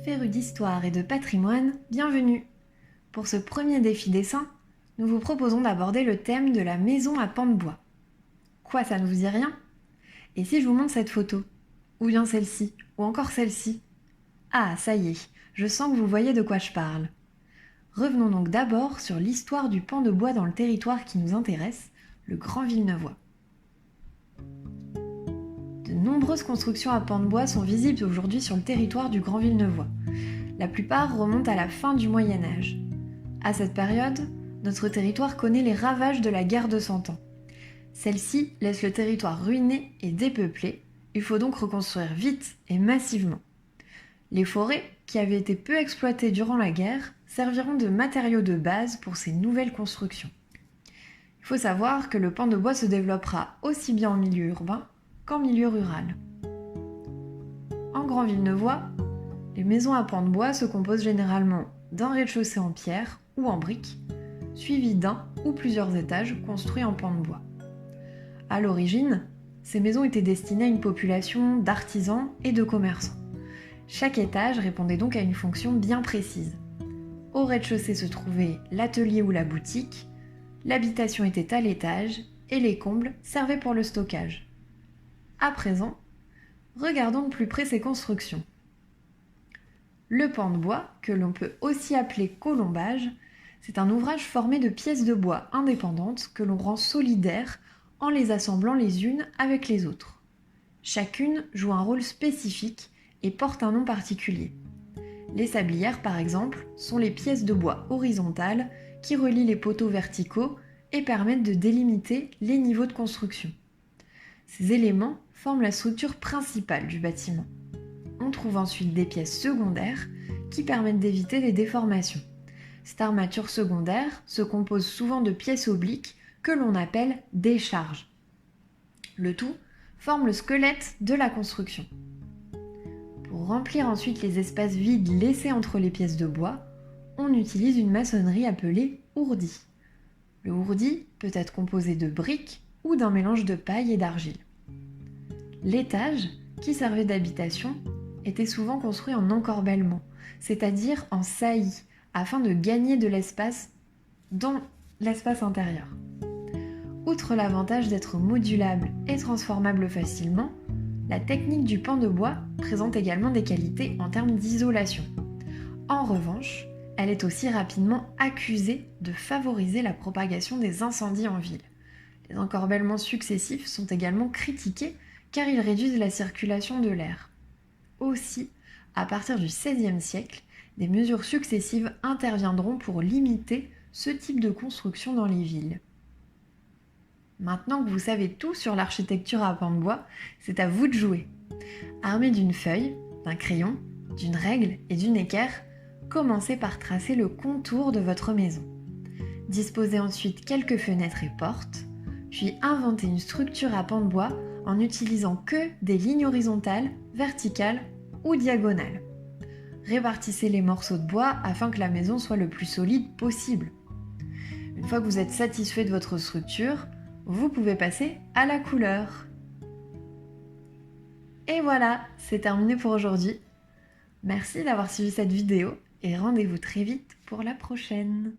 Férus d'histoire et de patrimoine, bienvenue! Pour ce premier défi dessin, nous vous proposons d'aborder le thème de la maison à pans de bois. Quoi, ça ne vous dit rien? Et si je vous montre cette photo? Ou bien celle-ci? Ou encore celle-ci? Ah, ça y est, je sens que vous voyez de quoi je parle. Revenons donc d'abord sur l'histoire du pan de bois dans le territoire qui nous intéresse, le Grand Villeneuvois. De nombreuses constructions à pans de bois sont visibles aujourd'hui sur le territoire du Grand Villeneuvois. La plupart remontent à la fin du Moyen Âge. À cette période, notre territoire connaît les ravages de la guerre de Cent Ans. Celle-ci laisse le territoire ruiné et dépeuplé, il faut donc reconstruire vite et massivement. Les forêts, qui avaient été peu exploitées durant la guerre, serviront de matériaux de base pour ces nouvelles constructions. Il faut savoir que le pan de bois se développera aussi bien en milieu urbain qu'en milieu rural. En Grand Villeneuvois, les maisons à pans de bois se composent généralement d'un rez-de-chaussée en pierre ou en briques, suivi d'un ou plusieurs étages construits en pans de bois. À l'origine, ces maisons étaient destinées à une population d'artisans et de commerçants. Chaque étage répondait donc à une fonction bien précise. Au rez-de-chaussée se trouvait l'atelier ou la boutique, l'habitation était à l'étage et les combles servaient pour le stockage. À présent, regardons de plus près ces constructions. Le pan de bois, que l'on peut aussi appeler colombage, c'est un ouvrage formé de pièces de bois indépendantes que l'on rend solidaires en les assemblant les unes avec les autres. Chacune joue un rôle spécifique et porte un nom particulier. Les sablières, par exemple, sont les pièces de bois horizontales qui relient les poteaux verticaux et permettent de délimiter les niveaux de construction. Ces éléments forment la structure principale du bâtiment. On trouve ensuite des pièces secondaires qui permettent d'éviter les déformations. Cette armature secondaire se compose souvent de pièces obliques que l'on appelle décharges. Le tout forme le squelette de la construction. Pour remplir ensuite les espaces vides laissés entre les pièces de bois, on utilise une maçonnerie appelée ourdi. Le ourdi peut être composé de briques ou d'un mélange de paille et d'argile. L'étage, qui servait d'habitation, était souvent construit en encorbellement, c'est-à-dire en saillie, afin de gagner de l'espace dans l'espace intérieur. Outre l'avantage d'être modulable et transformable facilement, la technique du pan de bois présente également des qualités en termes d'isolation. En revanche, elle est aussi rapidement accusée de favoriser la propagation des incendies en ville. Les encorbellements successifs sont également critiqués car ils réduisent la circulation de l'air. Aussi, à partir du XVIe siècle, des mesures successives interviendront pour limiter ce type de construction dans les villes. Maintenant que vous savez tout sur l'architecture à pans de bois, c'est à vous de jouer. Armé d'une feuille, d'un crayon, d'une règle et d'une équerre, commencez par tracer le contour de votre maison. Disposez ensuite quelques fenêtres et portes, puis inventez une structure à pans de bois en n'utilisant que des lignes horizontales, verticales ou diagonales. Répartissez les morceaux de bois afin que la maison soit le plus solide possible. Une fois que vous êtes satisfait de votre structure, vous pouvez passer à la couleur. Et voilà, c'est terminé pour aujourd'hui. Merci d'avoir suivi cette vidéo et rendez-vous très vite pour la prochaine.